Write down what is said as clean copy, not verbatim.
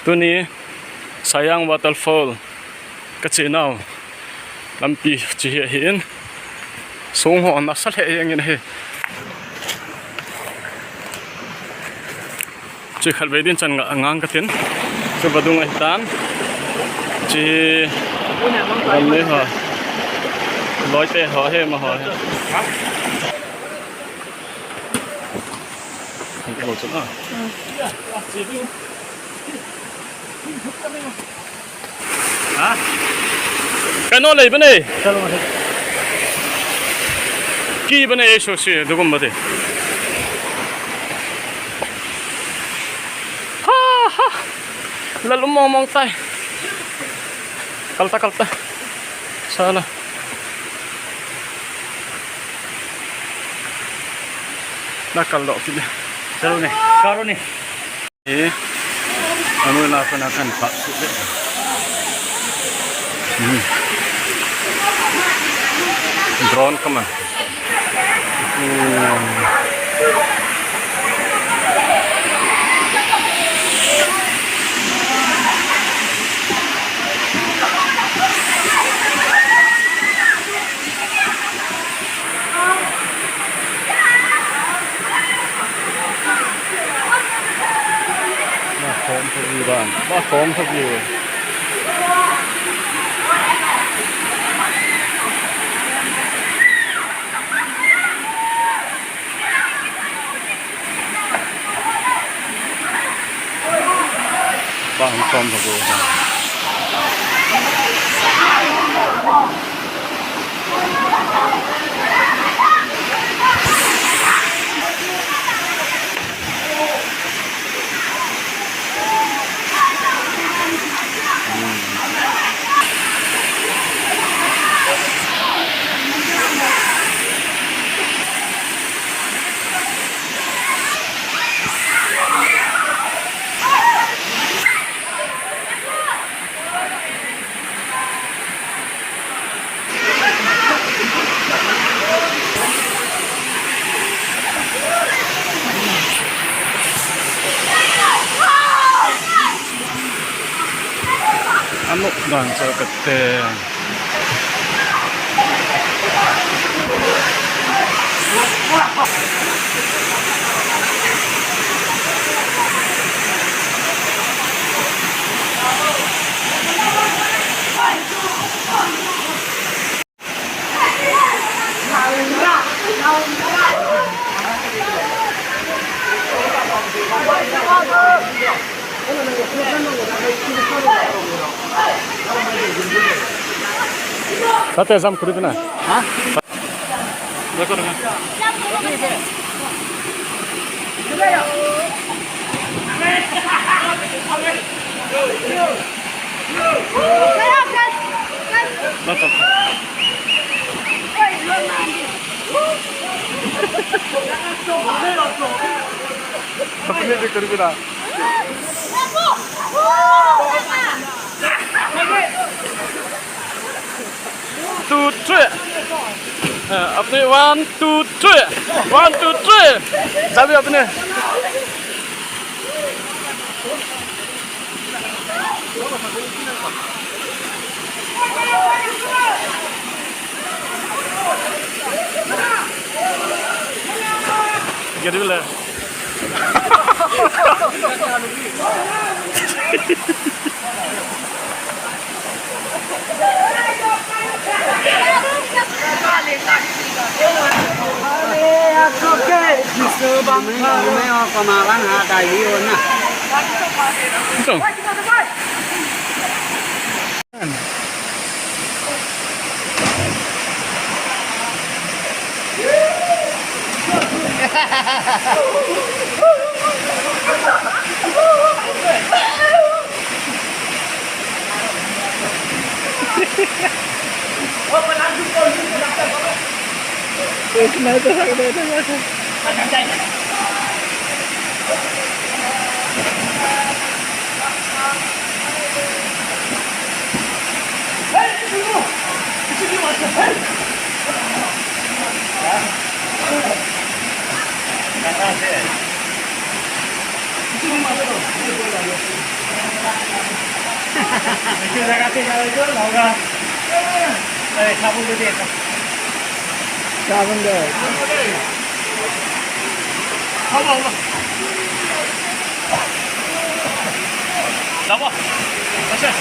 ตัวนี้สายาง waterfall ก็เจนเอาลำปีจีเห็นสูงหัวนักสัตว์อย่างนี้นะจีขัดไปดินจันงางกันจะมาดูไอ้ตามจีวันนี้เหรอร้อยเตะเหรอเฮ้มาเหรอโอ้จุดอ่ะฮะกันโน่เลยปะเนี่ยกี่ปะเนี่ยช่วยสิดูกันมาดิฮ่าฮ่าแล้วลุมมองใต้kalta salah nakal dok sini seru nih karo nih anu akan pak drone kemanaพร้อมทุกวิวบ้านว่าพร้อมทุกวิวบ้านพร้อมทุกวิวanu bangsa keteng Sate sam kuri na. Ha? Dekho na. अपने भी कर भी रहा to three अपने 1 2 3 1 2 3 चाबी अपने Gede bela. Itu dah kasih kalau itu laura. Sabun tu dia. Sabun dia. Allah. Apa? Macam